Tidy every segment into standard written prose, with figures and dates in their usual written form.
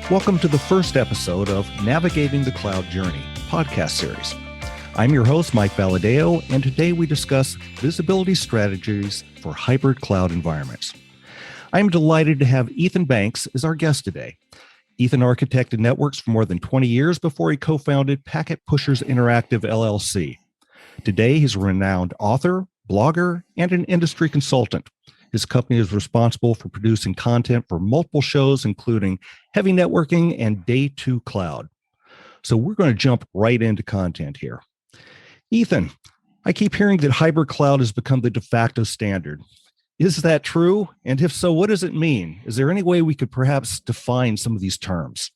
Welcome to the first episode of Navigating the Cloud Journey podcast series. I'm your host, Mike Valadeo, and today we discuss visibility strategies for hybrid cloud environments. I'm delighted to have Ethan Banks as our guest today. Ethan architected networks for more than 20 years before he co-founded Packet Pushers Interactive LLC. Today, he's a renowned author, blogger, and an industry consultant. His company is responsible for producing content for multiple shows, including Heavy Networking and Day 2 Cloud. So we're going to jump right into content here. Ethan, I keep hearing that hybrid cloud has become the de facto standard. Is that true? And if so, what does it mean? Is there any way we could perhaps define some of these terms?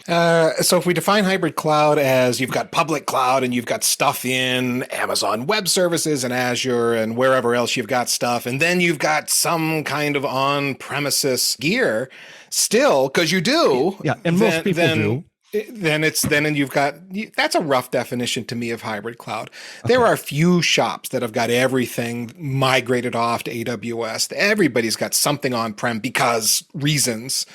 So if we define hybrid cloud as you've got public cloud and you've got stuff in Amazon Web Services and Azure and wherever else you've got stuff, and then you've got some kind of on-premises gear still, because you do. Yeah, and most people do. And you've got, that's a rough definition to me of hybrid cloud. Okay. There are a few shops that have got everything migrated off to AWS. Everybody's got something on-prem because reasons.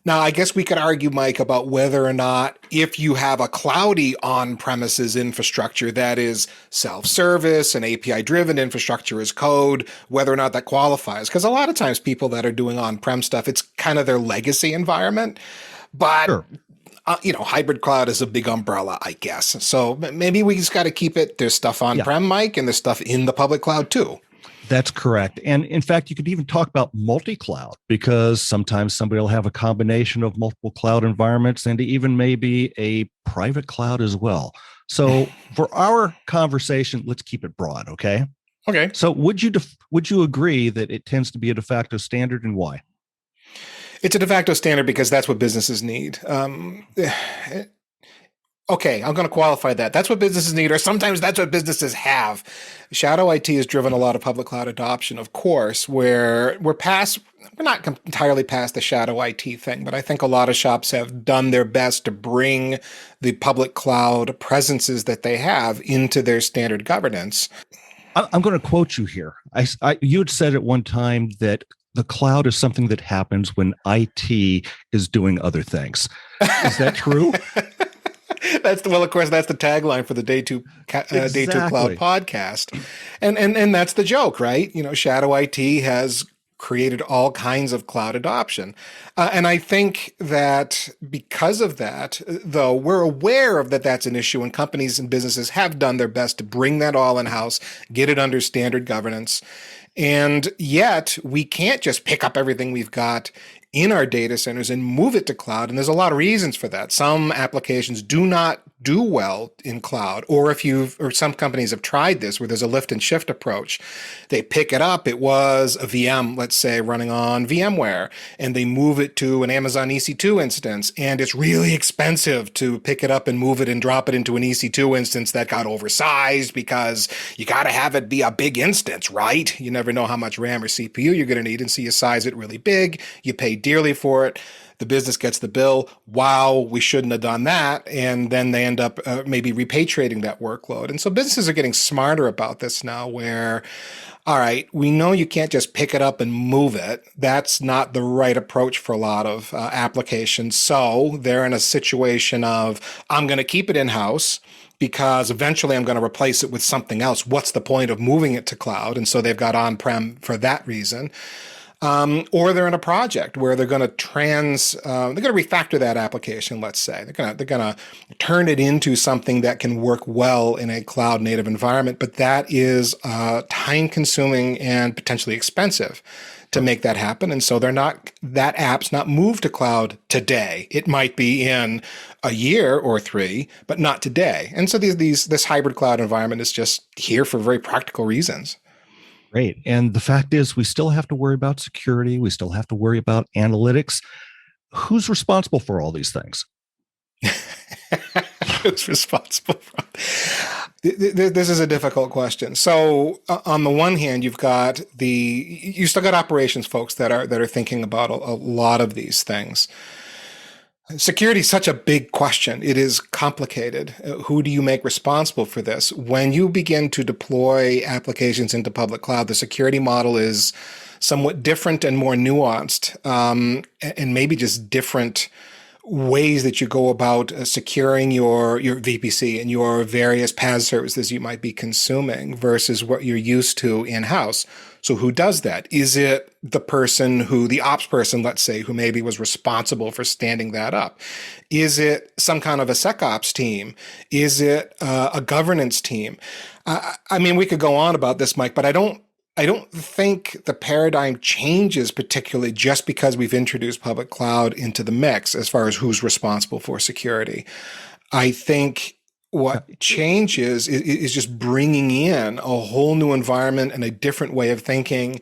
Now, I guess we could argue, Mike, about whether or not if you have a cloudy on-premises infrastructure that is self-service and API-driven infrastructure as code, whether or not that qualifies. Because a lot of times people that are doing on-prem stuff, it's kind of their legacy environment. But, sure. Hybrid cloud is a big umbrella, I guess. So maybe we just got to keep it. There's stuff on-prem, Mike, and there's stuff in the public cloud too. That's correct. And in fact, you could even talk about multi-cloud, because sometimes somebody will have a combination of multiple cloud environments and even maybe a private cloud as well. So for our conversation, let's keep it broad, okay? Okay. So would you agree that it tends to be a de facto standard, and why? It's a de facto standard because that's what businesses need. Okay, I'm going to qualify that. That's what businesses need, or sometimes that's what businesses have. Shadow IT has driven a lot of public cloud adoption, of course, where we're not entirely past the shadow IT thing, but I think a lot of shops have done their best to bring the public cloud presences that they have into their standard governance. I'm going to quote you here. You had said at one time that the cloud is something that happens when IT is doing other things. Is that true? Of course, that's the tagline for the Day 2 Day 2 Cloud podcast. And that's the joke, right? Shadow IT has created all kinds of cloud adoption. And I think that because of that, though, we're aware of that's an issue, and companies and businesses have done their best to bring that all in-house, get it under standard governance. And yet we can't just pick up everything we've got in our data centers and move it to cloud. And there's a lot of reasons for that. Some applications do not do well in cloud, or some companies have tried this where there's a lift and shift approach. They pick it up. It was a VM, let's say, running on VMware, and they move it to an Amazon EC2 instance. And it's really expensive to pick it up and move it and drop it into an EC2 instance that got oversized, because you got to have it be a big instance, right? You never know how much RAM or CPU you're going to need. And so you size it really big. You pay dearly for it. The business gets the bill. Wow, we shouldn't have done that. And then they end up maybe repatriating that workload. And so businesses are getting smarter about this now, where, all right, we know you can't just pick it up and move it. That's not the right approach for a lot of applications. So they're in a situation of, I'm going to keep it in-house because eventually I'm going to replace it with something else. What's the point of moving it to cloud? And so they've got on-prem for that reason. Or they're in a project where they're going to refactor that application. Let's say they're going to turn it into something that can work well in a cloud native environment, but that is time consuming and potentially expensive to make that happen. And so that app's not moved to cloud today. It might be in a year or 3, but not today. And so this hybrid cloud environment is just here for very practical reasons. Great. And the fact is, we still have to worry about security. We still have to worry about analytics. Who's responsible for all these things? Who's responsible for this is a difficult question. So on the one hand, you still got operations folks that are thinking about a lot of these things. Security is such a big question. It is complicated. Who do you make responsible for this? When you begin to deploy applications into public cloud, the security model is somewhat different and more nuanced, and maybe just different ways that you go about securing your VPC and your various PaaS services you might be consuming versus what you're used to in-house. So who does that? Is it the person the ops person, let's say, who maybe was responsible for standing that up? Is it some kind of a SecOps team? Is it a governance team? I mean, we could go on about this, Mike, but I don't think the paradigm changes particularly just because we've introduced public cloud into the mix as far as who's responsible for security. I think what changes is just bringing in a whole new environment and a different way of thinking,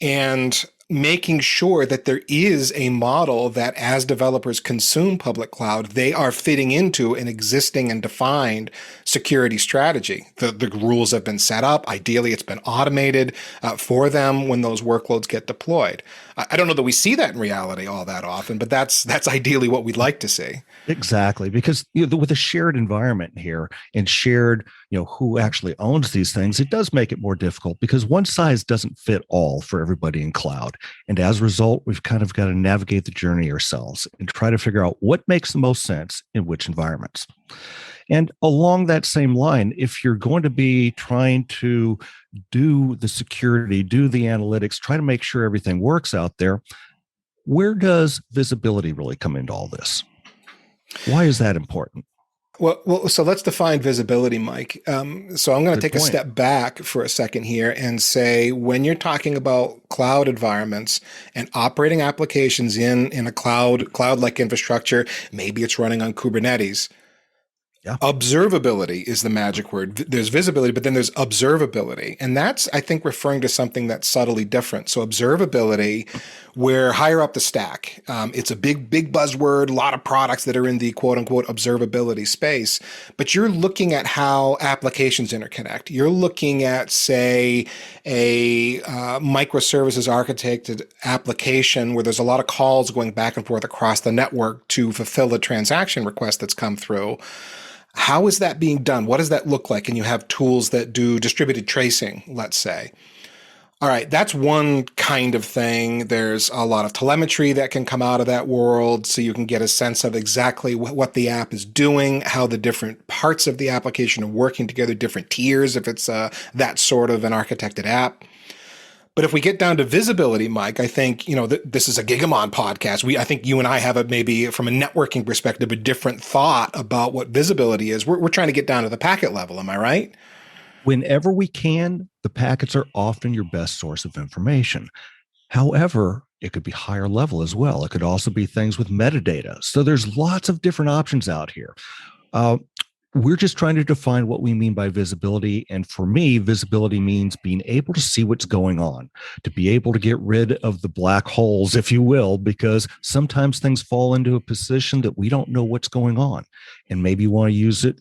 and making sure that there is a model that as developers consume public cloud, they are fitting into an existing and defined security strategy. The rules have been set up. Ideally, it's been automated for them when those workloads get deployed. I don't know that we see that in reality all that often, but that's ideally what we'd like to see. Exactly, because with a shared environment here and shared, who actually owns these things, it does make it more difficult because one size doesn't fit all for everybody in cloud. And as a result, we've kind of got to navigate the journey ourselves and try to figure out what makes the most sense in which environments. And along that same line, if you're going to be trying to do the security, do the analytics, try to make sure everything works out there, where does visibility really come into all this? Why is that important? Well, so let's define visibility, Mike. So I'm going to take a step back for a second here and say, when you're talking about cloud environments and operating applications in a cloud-like infrastructure, maybe it's running on Kubernetes. Yeah. Observability is the magic word. There's visibility, but then there's observability. And that's, I think, referring to something that's subtly different. So observability, we're higher up the stack. It's a big buzzword, a lot of products that are in the quote unquote observability space, but you're looking at how applications interconnect. You're looking at, say, a microservices architected application where there's a lot of calls going back and forth across the network to fulfill a transaction request that's come through. How is that being done? What does that look like? And you have tools that do distributed tracing, let's say. All right, that's one kind of thing. There's a lot of telemetry that can come out of that world, so you can get a sense of exactly what the app is doing, how the different parts of the application are working together, different tiers if it's that sort of an architected app. But if we get down to visibility, Mike, I think, this is a Gigamon podcast. I think you and I have maybe from a networking perspective, a different thought about what visibility is. We're trying to get down to the packet level. Am I right? Whenever we can, the packets are often your best source of information. However, it could be higher level as well. It could also be things with metadata. So there's lots of different options out here. We're just trying to define what we mean by visibility. And for me, visibility means being able to see what's going on, to be able to get rid of the black holes, if you will, because sometimes things fall into a position that we don't know what's going on. And maybe you want to use it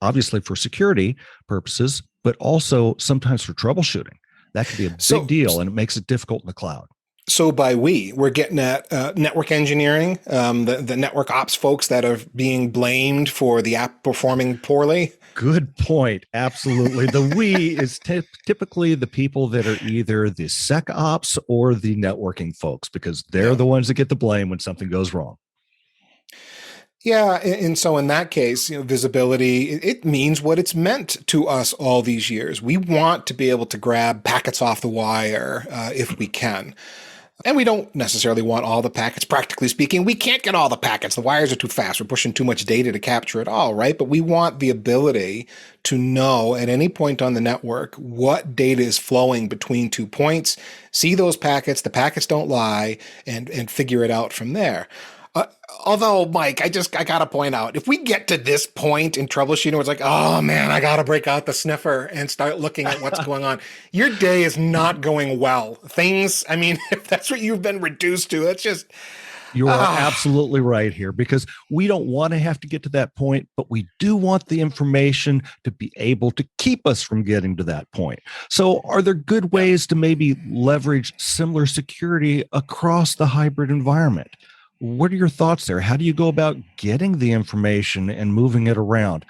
obviously for security purposes, but also sometimes for troubleshooting. That could be a big deal, and it makes it difficult in the cloud. So by we're getting at network engineering, the network ops folks that are being blamed for the app performing poorly. Good point. Absolutely. The we is typically the people that are either the SecOps or the networking folks, because they're the ones that get the blame when something goes wrong. Yeah, and so in that case, visibility, it means what it's meant to us all these years. We want to be able to grab packets off the wire if we can. And we don't necessarily want all the packets. Practically speaking, we can't get all the packets. The wires are too fast. We're pushing too much data to capture it all, right? But we want the ability to know at any point on the network what data is flowing between 2 points, see those packets, the packets don't lie, and figure it out from there. Although, Mike, I got to point out, if we get to this point in troubleshooting where it's like, oh man, I got to break out the sniffer and start looking at what's going on, your day is not going well. If that's what you've been reduced to, that's just... You are absolutely right here, because we don't want to have to get to that point, but we do want the information to be able to keep us from getting to that point. So are there good ways to maybe leverage similar security across the hybrid environment? What are your thoughts there? How do you go about getting the information and moving it around?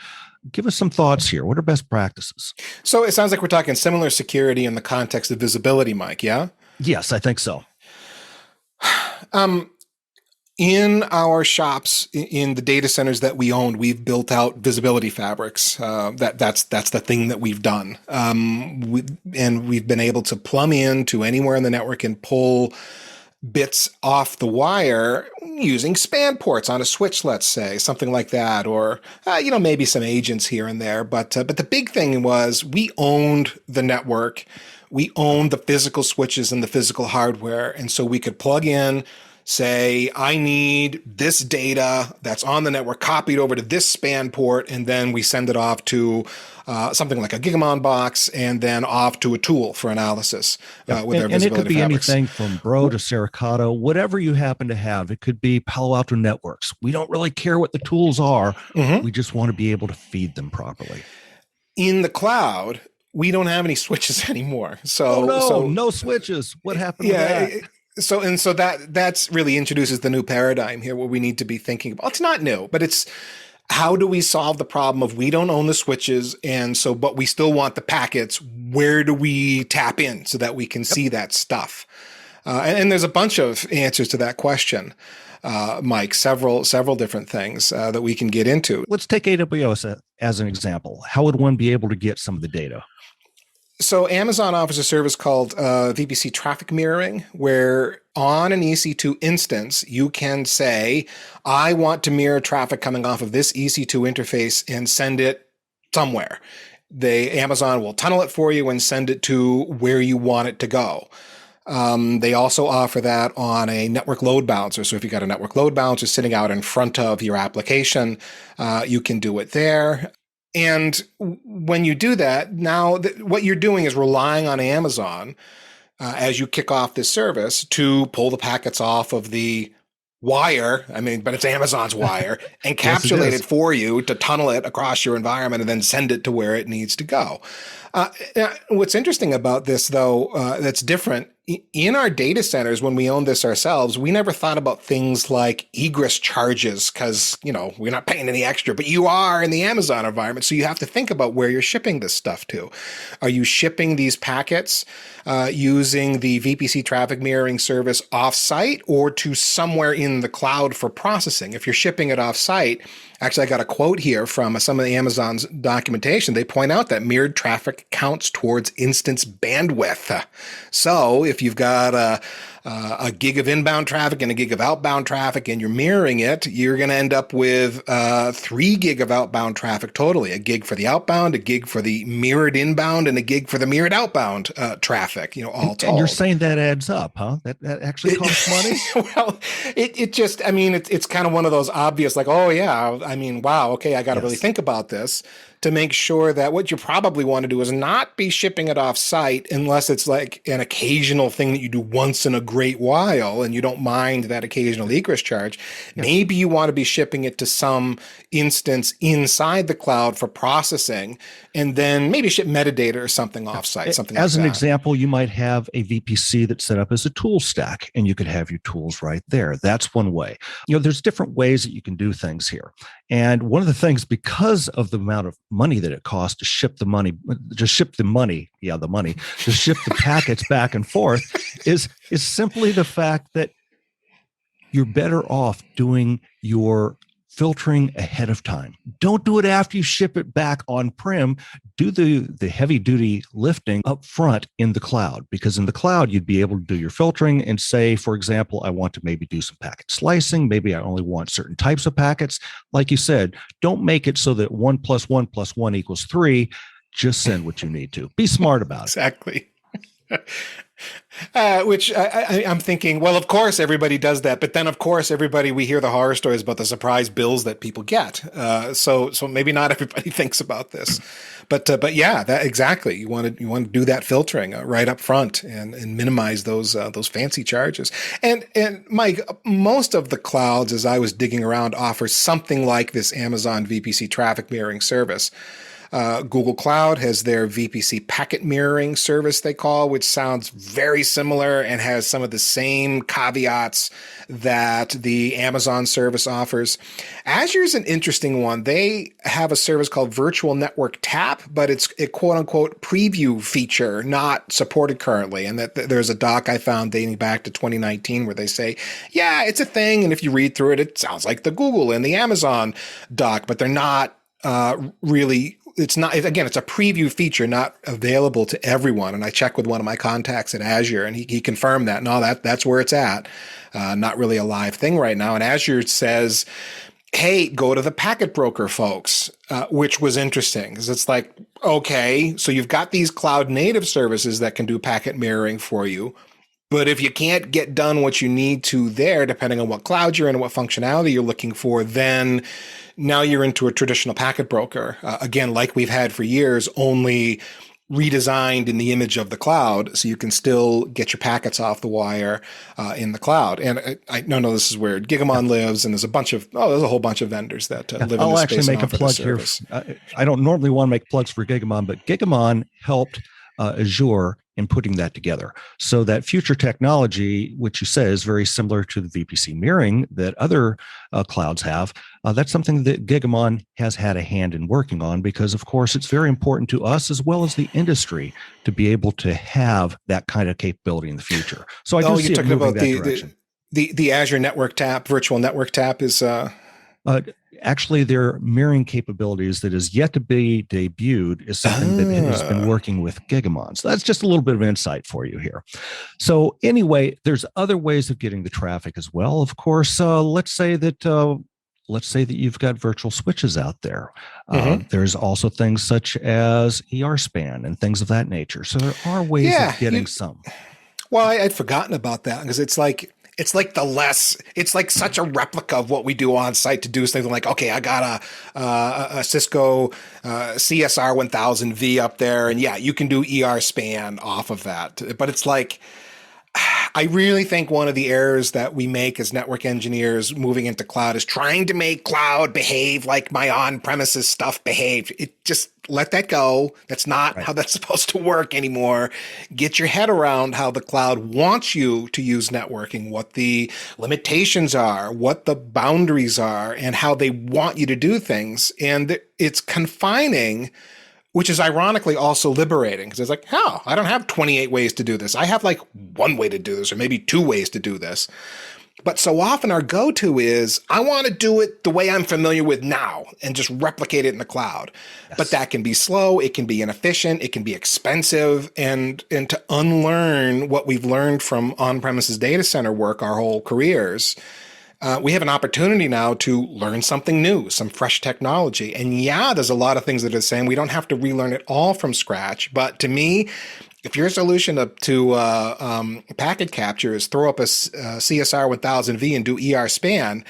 Give us some thoughts here. What are best practices? So it sounds like we're talking similar security in the context of visibility, Mike, yeah? Yes, I think so. In our shops, in the data centers that we own, we've built out visibility fabrics. That's the thing that we've done. And we've been able to plumb into anywhere in the network and pull bits off the wire using span ports on a switch, let's say, something like that, or maybe some agents here and there. But the big thing was we owned the network, we owned the physical switches and the physical hardware, and so we could plug in, say, I need this data that's on the network copied over to this span port, and then we send it off to something like a Gigamon box, and then off to a tool for analysis with our visibility fabrics. And it could be anything from Bro to Sericato, whatever you happen to have. It could be Palo Alto Networks. We don't really care what the tools are. We just want to be able to feed them properly. In the cloud, we don't have any switches anymore. So no switches. What happened to that? So that's really introduces the new paradigm here, where we need to be thinking about. It's not new, but it's how do we solve the problem of we don't own the switches, but we still want the packets. Where do we tap in so that we can see that stuff? And there's a bunch of answers to that question, Mike. Several different things that we can get into. Let's take AWS as an example. How would one be able to get some of the data? So Amazon offers a service called VPC Traffic Mirroring, where on an EC2 instance, you can say, I want to mirror traffic coming off of this EC2 interface and send it somewhere. Amazon will tunnel it for you and send it to where you want it to go. They also offer that on a network load balancer. So if you've got a network load balancer sitting out in front of your application, you can do it there. And when you do that, now what you're doing is relying on Amazon as you kick off this service to pull the packets off of the wire. But it's Amazon's wire, encapsulate it for you to tunnel it across your environment and then send it to where it needs to go. What's interesting about this, though, that's different, in our data centers, when we own this ourselves, we never thought about things like egress charges because, we're not paying any extra, but you are in the Amazon environment. So you have to think about where you're shipping this stuff to. Are you shipping these packets using the VPC Traffic Mirroring service offsite or to somewhere in the cloud for processing? If you're shipping it offsite, actually, I got a quote here from some of the Amazon's documentation. They point out that mirrored traffic counts towards instance bandwidth. So if you've got a gig of inbound traffic and a gig of outbound traffic and you're mirroring it, you're going to end up with 3 gig of outbound traffic totally. A gig for the outbound, a gig for the mirrored inbound, and a gig for the mirrored outbound traffic, all told. And you're saying that adds up, huh? That actually costs money? Well, it's kind of one of those obvious, like, oh yeah, wow, okay, I got to really think about this to make sure that what you probably want to do is not be shipping it off site unless it's like an occasional thing that you do once in a great while and you don't mind that occasional egress charge. Yeah. Maybe you want to be shipping it to some instance inside the cloud for processing and then maybe ship metadata or something off site, something as like an that. Example, you might have a VPC that's set up as a tool stack and you could have your tools right there. That's one way. There's different ways that you can do things here. And one of the things, because of the amount of money that it costs to ship the packets back and forth is simply the fact that you're better off doing your filtering ahead of time. Don't do it after you ship it back on-prem. Do the heavy-duty lifting up front in the cloud, because in the cloud, you'd be able to do your filtering and say, for example, I want to maybe do some packet slicing. Maybe I only want certain types of packets. Like you said, don't make it so that 1 + 1 + 1 = 3. Just send what you need to. Be smart about it. Exactly. Which I'm thinking, well, of course everybody does that, but then of course we hear the horror stories about the surprise bills that people get. So maybe not everybody thinks about this, but yeah, that exactly. You want to do that filtering right up front and minimize those fancy charges. And Mike, most of the clouds, as I was digging around, offer something like this Amazon VPC Traffic Mirroring service. Google Cloud has their VPC packet mirroring service they call, which sounds very similar and has some of the same caveats that the Amazon service offers. Azure's an interesting one. They have a service called Virtual Network Tap, but it's a quote unquote preview feature, not supported currently. And that there's a doc I found dating back to 2019 where they say, yeah, it's a thing. And if you read through it, it sounds like the Google and the Amazon doc, but they're not really. It's not, again, it's a preview feature, not available to everyone. And I checked with one of my contacts at Azure and he confirmed that. No, that's where it's at. Not really a live thing right now. And Azure says, hey, go to the packet broker folks, which was interesting because it's like, okay, so you've got these cloud native services that can do packet mirroring for you. But if you can't get done what you need to there, depending on what cloud you're in and what functionality you're looking for, then now you're into a traditional packet broker. Again, like we've had for years, only redesigned in the image of the cloud, so you can still get your packets off the wire in the cloud. And I know this is where Gigamon lives, and there's a whole bunch of vendors that live in this space. I'll actually make a plug here. I don't normally want to make plugs for Gigamon, but Gigamon helped Azure in putting that together. So that future technology, which you say is very similar to the VPC mirroring that other clouds have, that's something that Gigamon has had a hand in working on because, of course, it's very important to us as well as the industry to be able to have that kind of capability in the future. So I do see it moving that direction. The Azure Network Tap, Virtual Network Tap is... Actually, their mirroring capabilities that is yet to be debuted is something that has been working with Gigamon. So that's just a little bit of insight for you here. So anyway, there's other ways of getting the traffic as well. Of course, let's say that you've got virtual switches out there. There's also things such as ER span and things of that nature. So there are ways of getting some. Well, I'd forgotten about that because it's like such a replica of what we do on site to do something like, okay, I got a Cisco CSR 1000V up there. And yeah, you can do ER span off of that. But it's like, I really think one of the errors that we make as network engineers moving into cloud is trying to make cloud behave like my on-premises stuff behaved. It just let that go. That's not how that's supposed to work anymore. Get your head around how the cloud wants you to use networking, what the limitations are, what the boundaries are, and how they want you to do things. And it's confining, which is ironically also liberating because it's like, I don't have 28 ways to do this. I have like one way to do this or maybe two ways to do this. But so often our go-to is, I want to do it the way I'm familiar with now and just replicate it in the cloud. Yes. But that can be slow. It can be inefficient. It can be expensive. And to unlearn what we've learned from on-premises data center work our whole careers, we have an opportunity now to learn something new, some fresh technology. And yeah, there's a lot of things that are the same. We don't have to relearn it all from scratch. But to me, if your solution to packet capture is throw up a CSR 1000V and do ER span,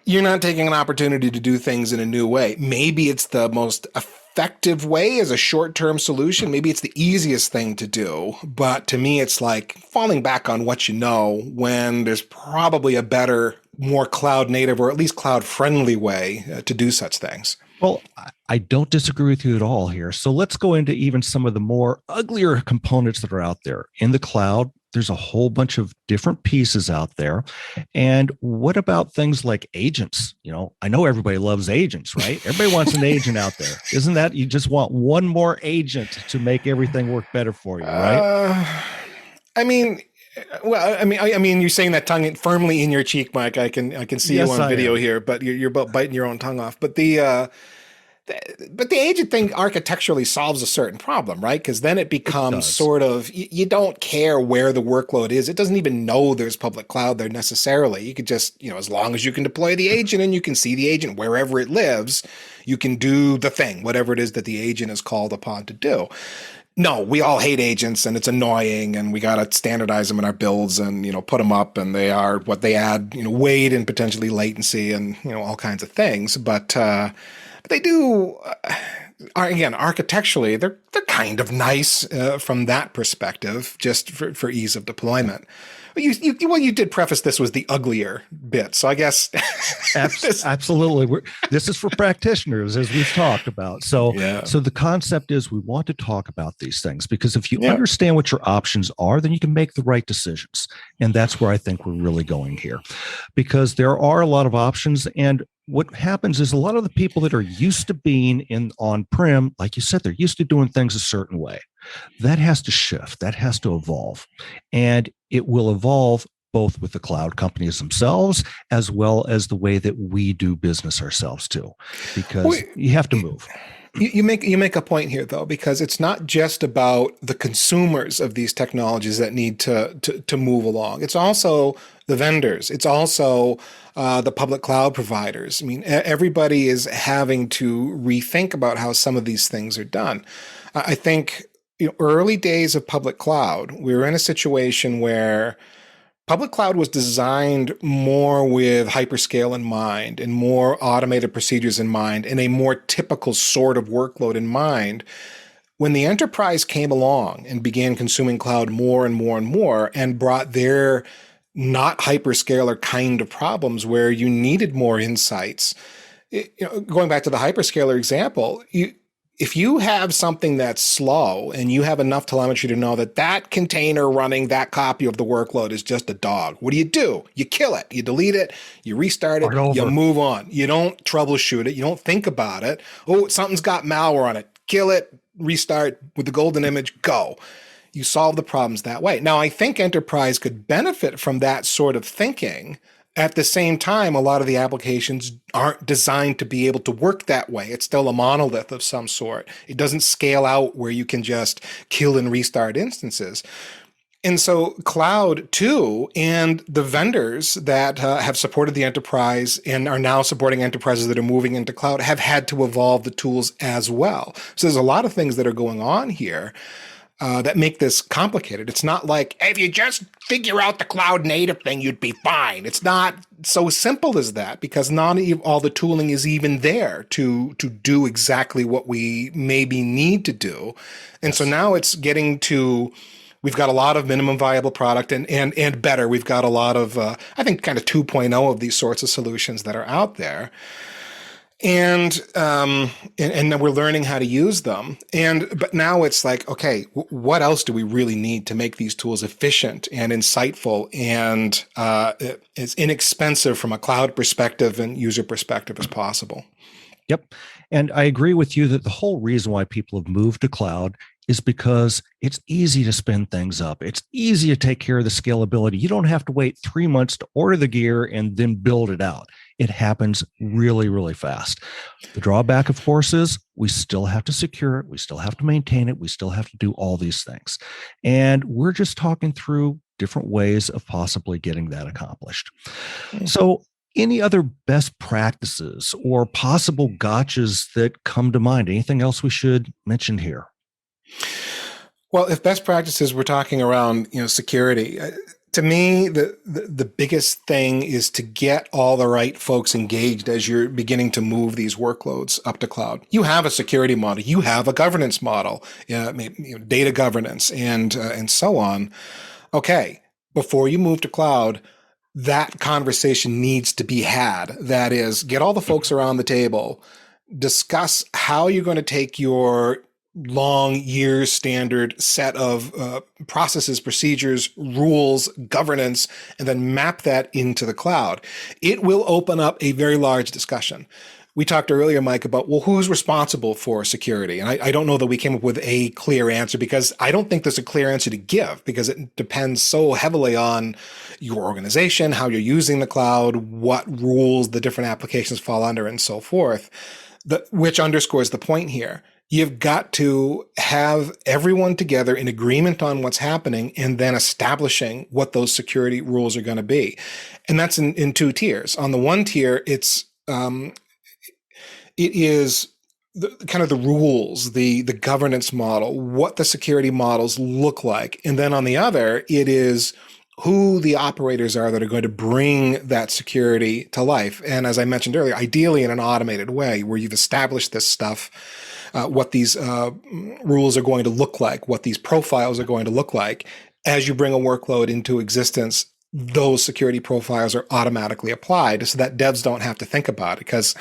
you're not taking an opportunity to do things in a new way. Maybe it's the most effective way as a short-term solution. Maybe it's the easiest thing to do. But to me, it's like falling back on what you know when there's probably a better, more cloud native or at least cloud friendly way to do such things. Well, I don't disagree with you at all here. So let's go into even some of the more uglier components that are out there. In the cloud, there's a whole bunch of different pieces out there. And what about things like agents? I know everybody loves agents, right? Everybody wants an agent out there. Isn't that, you just want one more agent to make everything work better for you, right? I mean, you're saying that tongue firmly in your cheek, Mike. I can see you on video here, but you're biting your own tongue off. But the agent thing architecturally solves a certain problem, right? Because then it becomes sort of, you don't care where the workload is. It doesn't even know there's public cloud there necessarily. You could just, as long as you can deploy the agent and you can see the agent wherever it lives, you can do the thing, whatever it is that the agent is called upon to do. No, we all hate agents and it's annoying and we got to standardize them in our builds and, put them up and they are what they add, weight and potentially latency and, all kinds of things. But they do, again, architecturally, they're kind of nice from that perspective, just for ease of deployment. you did preface this was the uglier bit, so I guess absolutely. This is for practitioners, as we've talked about. So the concept is we want to talk about these things because if you understand what your options are, then you can make the right decisions. And that's where I think we're really going here, because there are a lot of options. And what happens is a lot of the people that are used to being in on-prem, like you said, they're used to doing things a certain way. That has to shift. That has to evolve. And it will evolve both with the cloud companies themselves, as well as the way that we do business ourselves too, because you have to move. You make a point here, though, because it's not just about the consumers of these technologies that need to move along. It's also the vendors. It's also the public cloud providers. I mean, everybody is having to rethink about how some of these things are done. I think early days of public cloud, we were in a situation where public cloud was designed more with hyperscale in mind and more automated procedures in mind and a more typical sort of workload in mind. When the enterprise came along and began consuming cloud more and more and more and brought their not hyperscaler kind of problems where you needed more insights, going back to the hyperscaler example, if you have something that's slow and you have enough telemetry to know that container running that copy of the workload is just a dog, what do? You kill it. You delete it. You restart it. You move on. You don't troubleshoot it. You don't think about it. Oh, something's got malware on it. Kill it. Restart with the golden image. Go. You solve the problems that way. Now, I think enterprise could benefit from that sort of thinking. At the same time, a lot of the applications aren't designed to be able to work that way. It's still a monolith of some sort. It doesn't scale out where you can just kill and restart instances. And so cloud too, and the vendors that have supported the enterprise and are now supporting enterprises that are moving into cloud have had to evolve the tools as well. So there's a lot of things that are going on here that make this complicated. It's not like, if you just figure out the cloud native thing, you'd be fine. It's not so simple as that, because not all the tooling is even there to do exactly what we maybe need to do. And so now it's getting to, we've got a lot of minimum viable product and better. We've got a lot of, I think, kind of 2.0 of these sorts of solutions that are out there. And then we're learning how to use them. But now it's like, okay, what else do we really need to make these tools efficient and insightful and as inexpensive from a cloud perspective and user perspective as possible? Yep. And I agree with you that the whole reason why people have moved to cloud is because it's easy to spin things up. It's easy to take care of the scalability. You don't have to wait 3 months to order the gear and then build it out. It happens really, really fast. The drawback, of course, is we still have to secure it. We still have to maintain it. We still have to do all these things. And we're just talking through different ways of possibly getting that accomplished. So any other best practices or possible gotchas that come to mind? Anything else we should mention here? Well, if best practices, we're talking around, security. To me, the biggest thing is to get all the right folks engaged as you're beginning to move these workloads up to cloud. You have a security model, you have a governance model, data governance, and so on. Okay, before you move to cloud, that conversation needs to be had. That is, get all the folks around the table, discuss how you're going to take your long years standard set of processes, procedures, rules, governance, and then map that into the cloud. It will open up a very large discussion. We talked earlier, Mike, about, well, who's responsible for security? And I don't know that we came up with a clear answer, because I don't think there's a clear answer to give, because it depends so heavily on your organization, how you're using the cloud, what rules the different applications fall under, and so forth, which underscores the point here. You've got to have everyone together in agreement on what's happening and then establishing what those security rules are going to be. And that's in two tiers. On the one tier, it is kind of the rules, the governance model, what the security models look like. And then on the other, it is who the operators are that are going to bring that security to life. And as I mentioned earlier, ideally in an automated way where you've established this stuff, what these rules are going to look like, what these profiles are going to look like. as you bring a workload into existence, those security profiles are automatically applied so that devs don't have to think about it. Because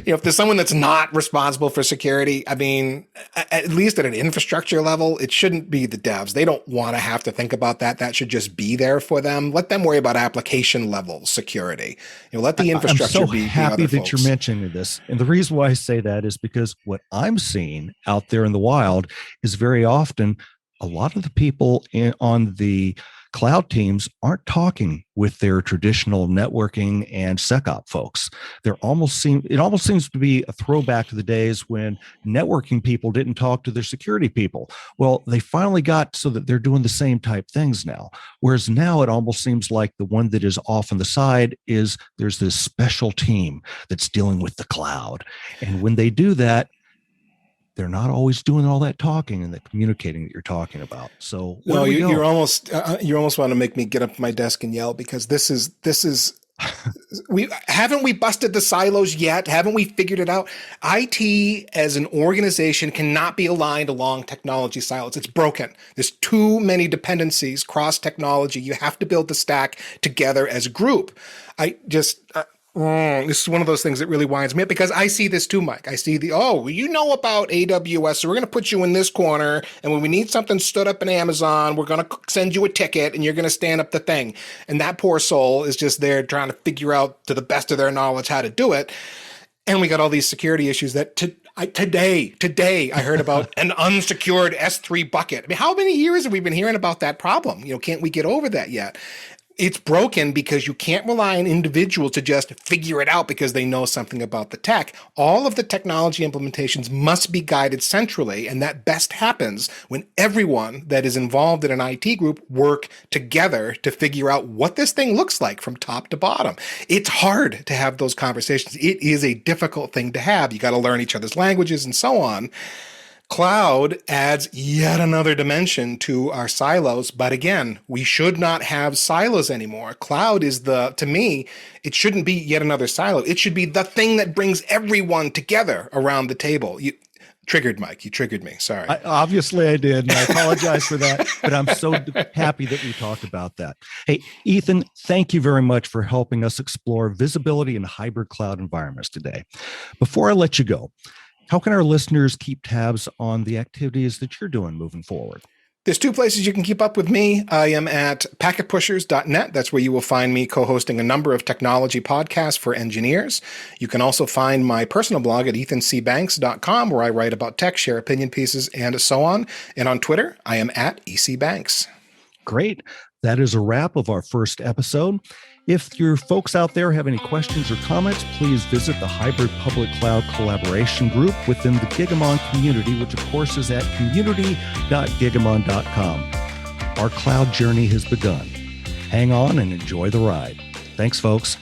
if there's someone that's not responsible for security, I mean, at least at an infrastructure level, it shouldn't be the devs. They don't want to have to think about that. That should just be there for them. Let them worry about application level security. Let the infrastructure be. I'm so happy that you're mentioning this. And the reason why I say that is because what I'm seeing out there in the wild is very often a lot of the people on the cloud teams aren't talking with their traditional networking and SecOps folks. It almost seems to be a throwback to the days when networking people didn't talk to their security people. Well, they finally got so that they're doing the same type things now. Whereas now it almost seems like the one that is off on the side is there's this special team that's dealing with the cloud. And when they do that, they're not always doing all that talking and the communicating that you're talking about. So no, you're almost want to make me get up to my desk and yell, because this is we busted the silos yet? Haven't we figured it out? IT as an organization cannot be aligned along technology silos. It's broken. There's too many dependencies cross technology. You have to build the stack together as a group. This is one of those things that really winds me up, because I see this too, Mike. I see about AWS, so we're going to put you in this corner, and when we need something stood up in Amazon, we're going to send you a ticket, and you're going to stand up the thing. And that poor soul is just there trying to figure out to the best of their knowledge how to do it. And we got all these security issues that today I heard about an unsecured S3 bucket. I mean, how many years have we been hearing about that problem? Can't we get over that yet? It's broken because you can't rely on individuals to just figure it out because they know something about the tech. All of the technology implementations must be guided centrally, and that best happens when everyone that is involved in an IT group work together to figure out what this thing looks like from top to bottom. It's hard to have those conversations. It is a difficult thing to have. You got to learn each other's languages and so on. Cloud adds yet another dimension to our silos. But again, we should not have silos anymore. Cloud is to me, it shouldn't be yet another silo. It should be the thing that brings everyone together around the table. You triggered, Mike. You triggered me. Sorry. Obviously I did. And I apologize for that. But I'm so happy that we talked about that. Hey, Ethan, thank you very much for helping us explore visibility in hybrid cloud environments today. Before I let you go, how can our listeners keep tabs on the activities that you're doing moving forward? There's two places you can keep up with me. I am at packetpushers.net. That's where you will find me co-hosting a number of technology podcasts for engineers. You can also find my personal blog at ethancbanks.com, where I write about tech, share opinion pieces, and so on. And on Twitter, I am at ecbanks. Great. That is a wrap of our first episode. If your folks out there have any questions or comments, please visit the Hybrid Public Cloud Collaboration Group within the Gigamon community, which of course is at community.gigamon.com. Our cloud journey has begun. Hang on and enjoy the ride. Thanks, folks.